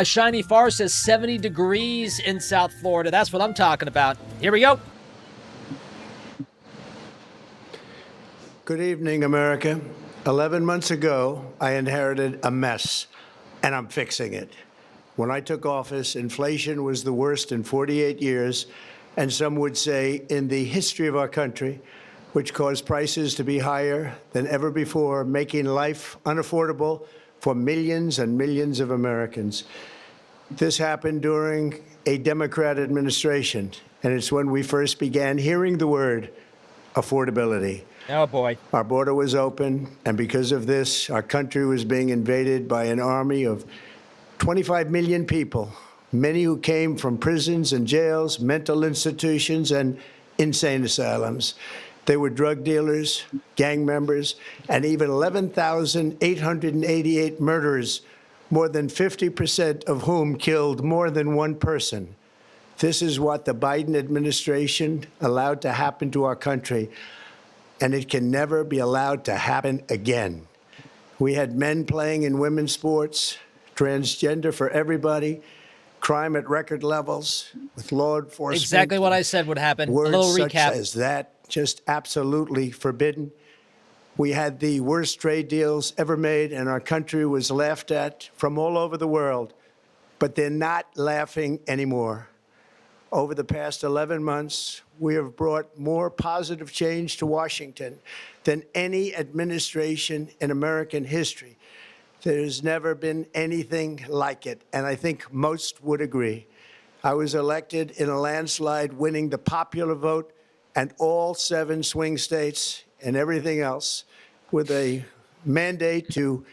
Shiny Far says 70 degrees in South Florida. That's what I'm talking about. Here we go. Good evening, America. 11 months ago, I inherited a mess, and I'm fixing it. When I took office, inflation was the worst in 48 years, and some would say in the history of our country, which caused prices to be higher than ever before, making life unaffordable for millions and millions of Americans. This happened during a Democrat administration, and it's when we first began hearing the word affordability. Oh, boy. Our border was open, and because of this, our country was being invaded by an army of 25 million people, many who came from prisons and jails, mental institutions, and insane asylums. They were drug dealers, gang members, and even 11,888 murderers, more than 50% of whom killed more than one person. This is what the Biden administration allowed to happen to our country, and it can never be allowed to happen again. We had men playing in women's sports, transgender for everybody, crime at record levels with law enforcement. Exactly what I said would happen. Words a little such recap. as that just absolutely forbidden. We had the worst trade deals ever made, and our country was laughed at from all over the world. But they're not laughing anymore. Over the past 11 months, we have brought more positive change to Washington than any administration in American history. There's never been anything like it, and I think most would agree. I was elected in a landslide, winning the popular vote and all 7 swing states and everything else, with a mandate to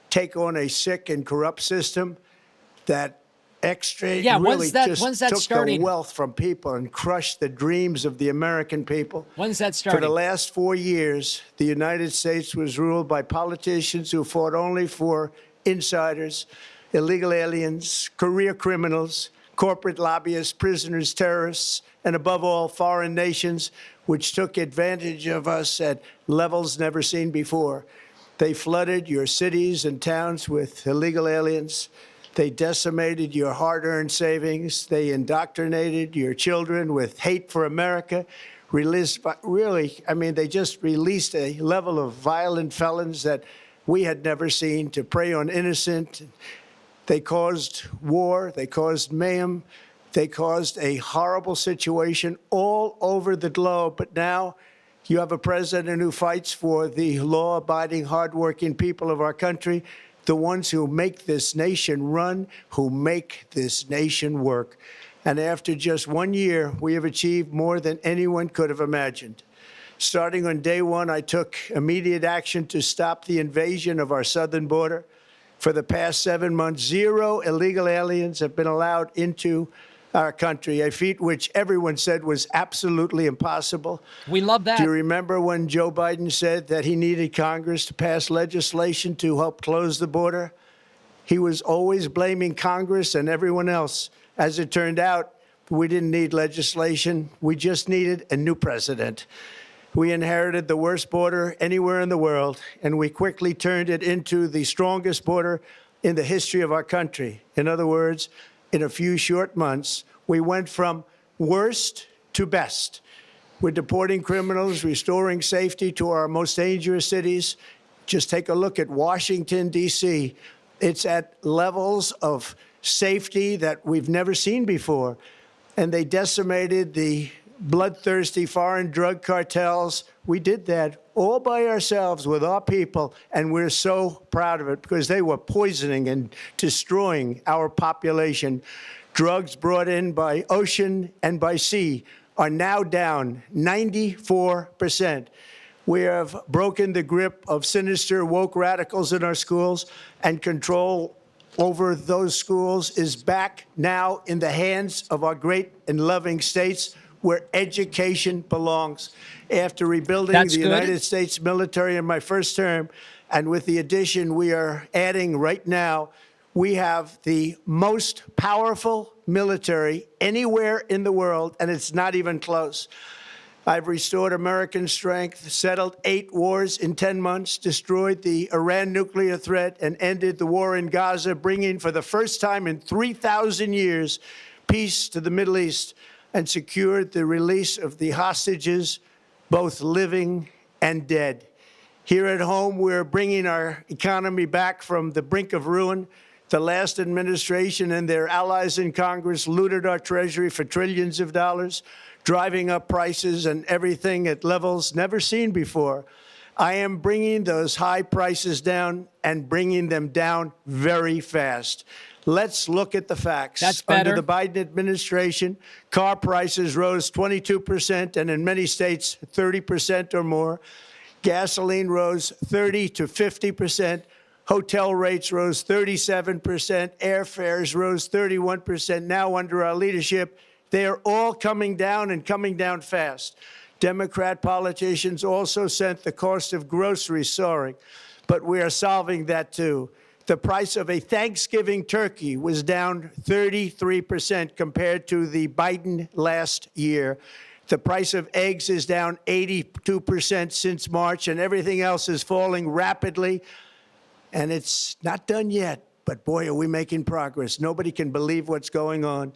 take on a sick and corrupt system that really just took the wealth from people and crushed the dreams of the American people. When's that starting? For the last 4 years, the United States was ruled by politicians who fought only for insiders, illegal aliens, career criminals, corporate lobbyists, prisoners, terrorists, and above all, foreign nations, which took advantage of us at levels never seen before. They flooded your cities and towns with illegal aliens. They decimated your hard-earned savings. They indoctrinated your children with hate for America. They just released a level of violent felons that we had never seen to prey on innocent. They caused war. They caused mayhem. They caused a horrible situation all over the globe. But now you have a president who fights for the law-abiding, hardworking people of our country, the ones who make this nation run, who make this nation work. And after just 1 year, we have achieved more than anyone could have imagined. Starting on day one, I took immediate action to stop the invasion of our southern border. For the past 7 months, 0 illegal aliens have been allowed into our country, a feat which everyone said was absolutely impossible. We love that. Do you remember when Joe Biden said that he needed Congress to pass legislation to help close the border? He was always blaming Congress and everyone else. As it turned out, we didn't need legislation. We just needed a new president. We inherited the worst border anywhere in the world, and we quickly turned it into the strongest border in the history of our country. In other words, in a few short months, we went from worst to best. We're deporting criminals, restoring safety to our most dangerous cities. Just take a look at Washington, D.C. It's at levels of safety that we've never seen before. And they decimated the bloodthirsty foreign drug cartels. We did that all by ourselves with our people, and we're so proud of it because they were poisoning and destroying our population. Drugs brought in by ocean and by sea are now down 94%. We have broken the grip of sinister woke radicals in our schools, and control over those schools is back now in the hands of our great and loving states, where education belongs. After rebuilding the United States military in my first term, and with the addition we are adding right now, we have the most powerful military anywhere in the world, and it's not even close. I've restored American strength, settled 8 wars in 10 months, destroyed the Iran nuclear threat, and ended the war in Gaza, bringing for the first time in 3,000 years peace to the Middle East, and secured the release of the hostages, both living and dead. Here at home, we're bringing our economy back from the brink of ruin. The last administration and their allies in Congress looted our Treasury for trillions of dollars, driving up prices and everything at levels never seen before. I am bringing those high prices down and bringing them down very fast. Let's look at the facts. That's better. Under the Biden administration, car prices rose 22% and in many states 30% or more. Gasoline rose 30 to 50%. Hotel rates rose 37%. Airfares rose 31%. Now under our leadership, they are all coming down and coming down fast. Democrat politicians also sent the cost of groceries soaring, but we are solving that too. The price of a Thanksgiving turkey was down 33% compared to the Biden last year. The price of eggs is down 82% since March, and everything else is falling rapidly. And it's not done yet, but boy, are we making progress. Nobody can believe what's going on.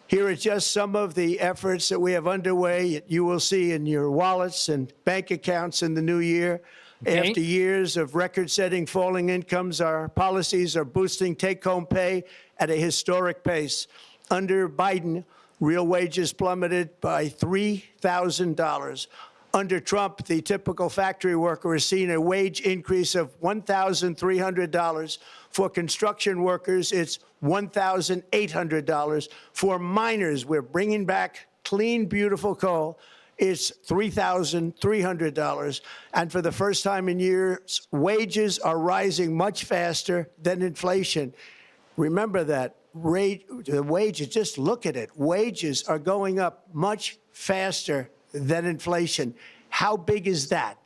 Here are just some of the efforts that we have underway. You will see in your wallets and bank accounts in the new year. Okay. After years of record-setting falling incomes, our policies are boosting take-home pay at a historic pace. Under Biden, real wages plummeted by $3,000. Under Trump, the typical factory worker has seen a wage increase of $1,300. For construction workers, it's $1,800. For miners, we're bringing back clean, beautiful coal. It's $3,300. And for the first time in years, wages are rising much faster than inflation. Remember that. The wages, just look at it. Wages are going up much faster than inflation. How big is that?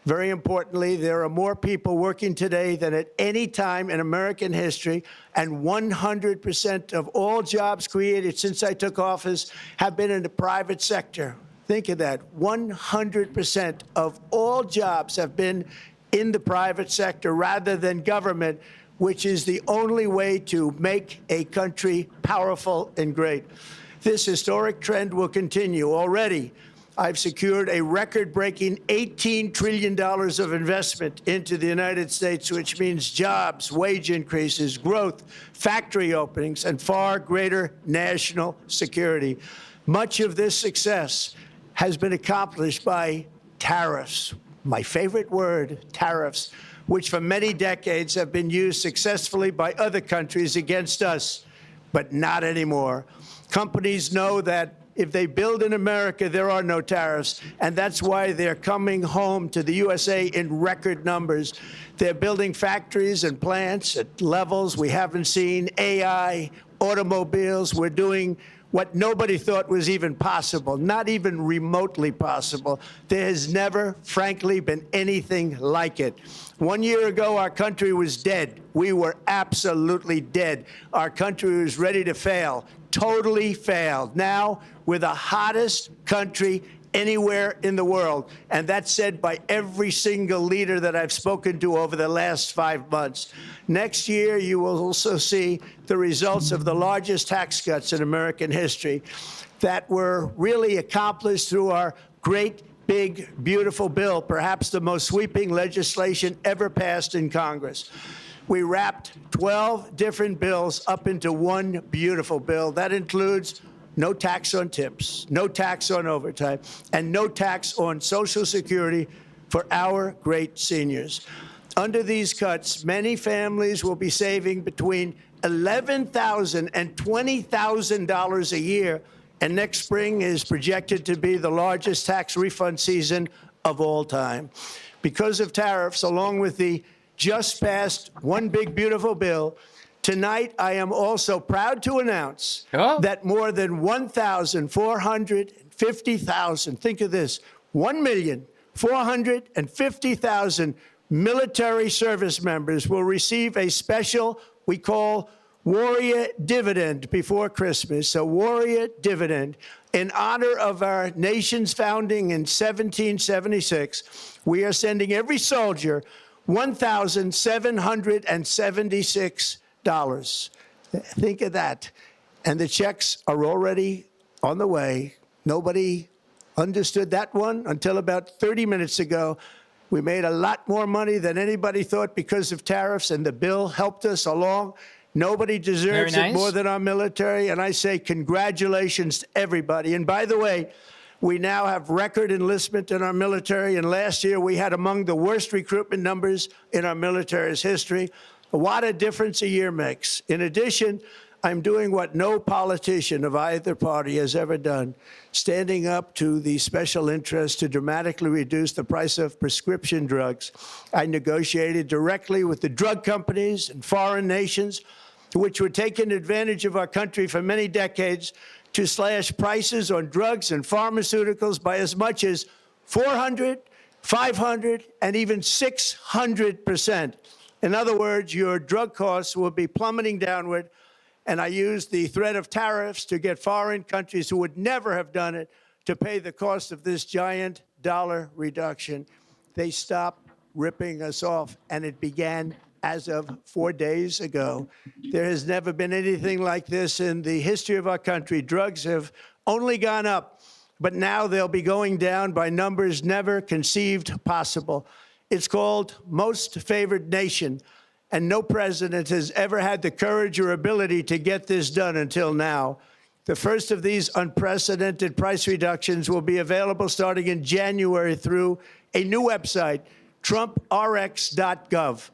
Very importantly, there are more people working today than at any time in American history, and 100% of all jobs created since I took office have been in the private sector. Think of that. 100% of all jobs have been in the private sector rather than government, which is the only way to make a country powerful and great. This historic trend will continue. Already, I've secured a record-breaking $18 trillion of investment into the United States, which means jobs, wage increases, growth, factory openings, and far greater national security. Much of this success has been accomplished by tariffs. My favorite word, tariffs, which for many decades have been used successfully by other countries against us, but not anymore. Companies know that if they build in America, there are no tariffs, and that's why they're coming home to the USA in record numbers. They're building factories and plants at levels we haven't seen, AI, automobiles. We're doing what nobody thought was even possible, not even remotely possible. There has never, frankly, been anything like it. 1 year ago, our country was dead. We were absolutely dead. Our country was ready to fail, totally failed. Now, we're the hottest country anywhere in the world, and that's said by every single leader that I've spoken to over the last 5 months. Next year, you will also see the results of the largest tax cuts in American history that were really accomplished through our great, big, beautiful bill, perhaps the most sweeping legislation ever passed in Congress. We wrapped 12 different bills up into one beautiful bill. That includes no tax on tips, no tax on overtime, and no tax on Social Security for our great seniors. Under these cuts, many families will be saving between $11,000 and $20,000 a year, and next spring is projected to be the largest tax refund season of all time. Because of tariffs, along with the just passed One Big Beautiful Bill, tonight, I am also proud to announce that more than 1,450,000, think of this, 1,450,000 military service members will receive a special, we call Warrior dividend before Christmas, a warrior dividend in honor of our nation's founding in 1776. We are sending every soldier $1,776. Think of that. And the checks are already on the way. Nobody understood that one until about 30 minutes ago. We made a lot more money than anybody thought because of tariffs, and the bill helped us along. Nobody deserves it more than our military, and I say congratulations to everybody. And by the way, we now have record enlistment in our military, and last year we had among the worst recruitment numbers in our military's history. What a difference a year makes. In addition, I'm doing what no politician of either party has ever done, standing up to the special interests to dramatically reduce the price of prescription drugs. I negotiated directly with the drug companies and foreign nations, which were taking advantage of our country for many decades, to slash prices on drugs and pharmaceuticals by as much as 400, 500, and even 600%. In other words, your drug costs will be plummeting downward. And I used the threat of tariffs to get foreign countries who would never have done it to pay the cost of this giant dollar reduction. They stopped ripping us off, and it began as of 4 days ago. There has never been anything like this in the history of our country. Drugs have only gone up, but now they'll be going down by numbers never conceived possible. It's called Most Favored Nation. And no president has ever had the courage or ability to get this done until now. The first of these unprecedented price reductions will be available starting in January through a new website, TrumpRx.gov.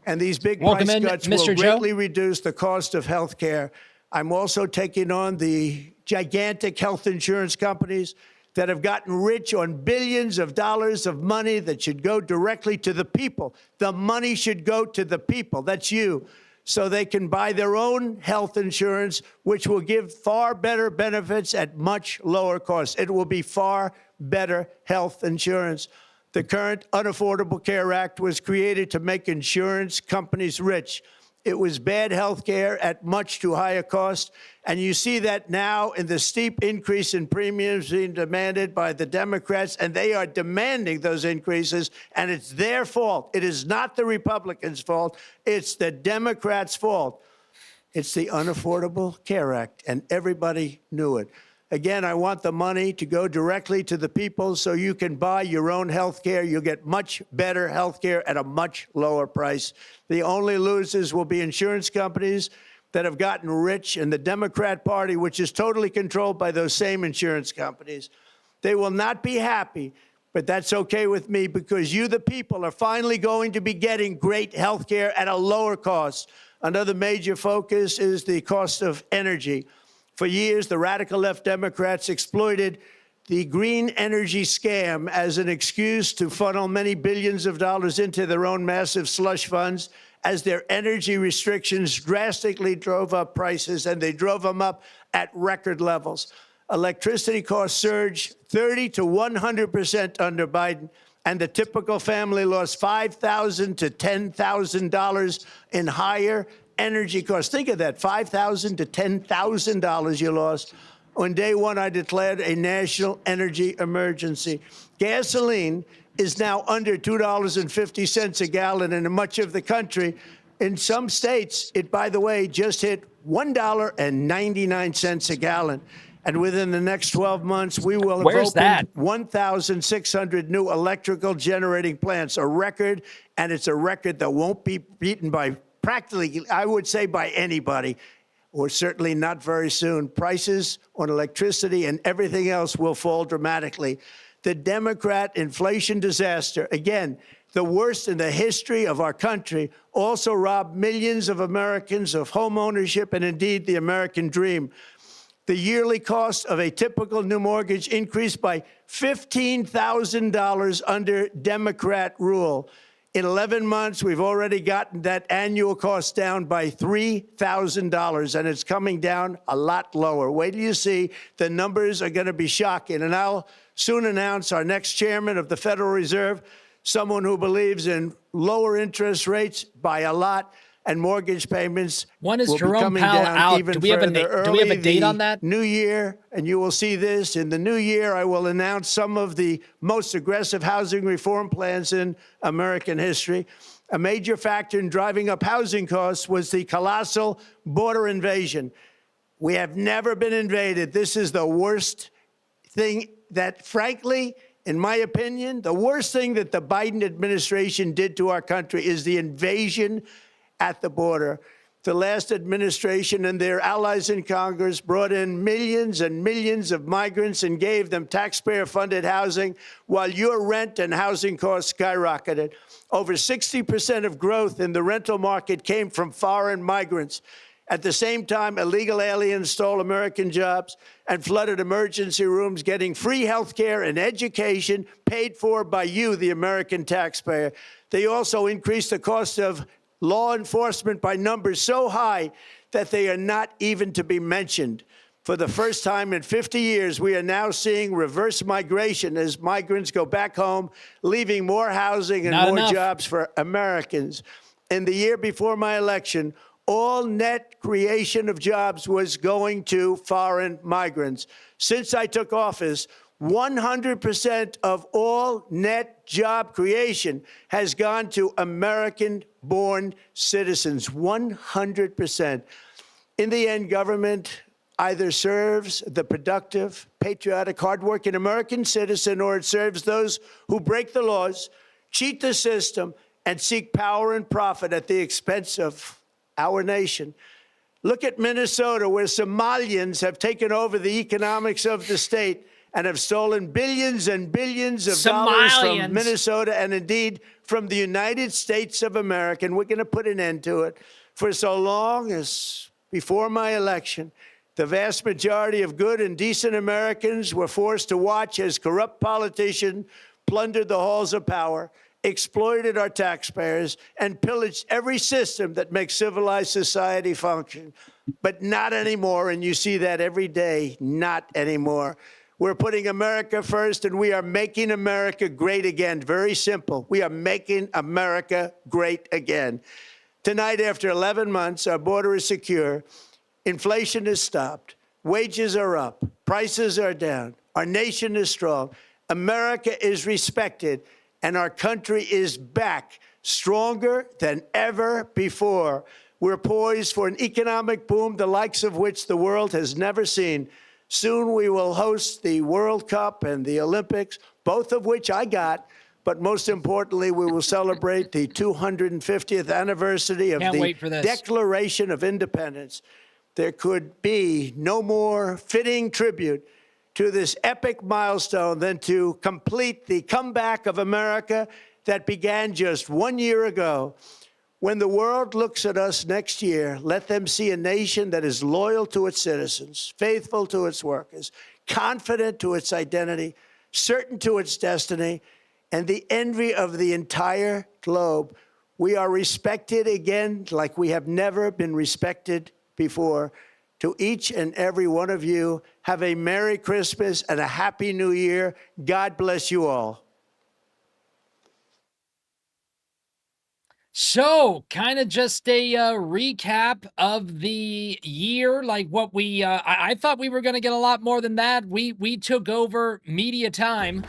And these big price cuts will greatly reduce the cost of health care. I'm also taking on the gigantic health insurance companies that have gotten rich on billions of dollars of money that should go directly to the people. The money should go to the people. That's you. So they can buy their own health insurance, which will give far better benefits at much lower costs. It will be far better health insurance. The current Unaffordable Care Act was created to make insurance companies rich. It was bad health care at much too high a cost. And you see that now in the steep increase in premiums being demanded by the Democrats, and they are demanding those increases, and it's their fault. It is not the Republicans' fault. It's the Democrats' fault. It's the Unaffordable Care Act, and everybody knew it. Again, I want the money to go directly to the people so you can buy your own health care. You'll get much better health care at a much lower price. The only losers will be insurance companies that have gotten rich, and the Democrat Party, which is totally controlled by those same insurance companies. They will not be happy, but that's okay with me because you, the people, are finally going to be getting great health care at a lower cost. Another major focus is the cost of energy. For years, the radical left Democrats exploited the green energy scam as an excuse to funnel many billions of dollars into their own massive slush funds as their energy restrictions drastically drove up prices, and they drove them up at record levels. Electricity costs surged 30 to 100% under Biden, and the typical family lost $5,000 to $10,000 in higher energy costs. Think of that, $5,000 to $10,000 you lost. On day one, I declared a national energy emergency. Gasoline is now under $2.50 a gallon in much of the country. In some states, it, by the way, just hit $1.99 a gallon. And within the next 12 months, we will have opened 1,600 new electrical generating plants, a record, and it's a record that won't be beaten by practically, I would say, by anybody, or certainly not very soon. Prices on electricity and everything else will fall dramatically. The Democrat inflation disaster, again, the worst in the history of our country, also robbed millions of Americans of home ownership and indeed the American dream. The yearly cost of a typical new mortgage increased by $15,000 under Democrat rule. In 11 months, we've already gotten that annual cost down by $3,000, and it's coming down a lot lower. Wait till you see. The numbers are going to be shocking. And I'll soon announce our next chairman of the Federal Reserve, someone who believes in lower interest rates by a lot. and mortgage payments When is will be Jerome coming Powell down out? even Do we have further. do we have a Early date the on that? New year, and you will see this. In the new year, I will announce some of the most aggressive housing reform plans in American history. A major factor in driving up housing costs was the colossal border invasion. We have never been invaded. This is the worst thing that, frankly, in my opinion, the worst thing that the Biden administration did to our country is the invasion at the border. The last administration and their allies in Congress brought in millions and millions of migrants and gave them taxpayer-funded housing while your rent and housing costs skyrocketed. Over 60% of growth in the rental market came from foreign migrants. At the same time, illegal aliens stole American jobs and flooded emergency rooms, getting free health care and education paid for by you, the American taxpayer. They also increased the cost of law enforcement by numbers so high that they are not even to be mentioned. For the first time in 50 years, we are now seeing reverse migration as migrants go back home, leaving more housing and more jobs for Americans. In the year before my election, all net creation of jobs was going to foreign migrants. Since I took office, 100% of all net job creation has gone to American-born citizens, 100%. In the end, government either serves the productive, patriotic, hardworking American citizen, or it serves those who break the laws, cheat the system, and seek power and profit at the expense of our nation. Look at Minnesota, where Somalians have taken over the economics of the state and have stolen billions and billions of dollars from Minnesota and indeed from the United States of America. And we're going to put an end to it. For so long as before my election, the vast majority of good and decent Americans were forced to watch as corrupt politicians plundered the halls of power, exploited our taxpayers, and pillaged every system that makes civilized society function. But not anymore, and you see that every day, not anymore. We're putting America first, and we are making America great again. Very simple. We are making America great again. Tonight, after 11 months, our border is secure. Inflation is stopped. Wages are up. Prices are down. Our nation is strong. America is respected. And our country is back, stronger than ever before. We're poised for an economic boom, the likes of which the world has never seen. Soon we will host the World Cup and the Olympics, both of which I got. But most importantly, we will celebrate the 250th anniversary of the Declaration of Independence. There could be no more fitting tribute to this epic milestone than to complete the comeback of America that began just 1 year ago. When the world looks at us next year, let them see a nation that is loyal to its citizens, faithful to its workers, confident to its identity, certain to its destiny, and the envy of the entire globe. We are respected again like we have never been respected before. To each and every one of you, have a Merry Christmas and a Happy New Year. God bless you all. So, kind of just a recap of the year, like what we, I thought we were going to get a lot more than that. We took over media time.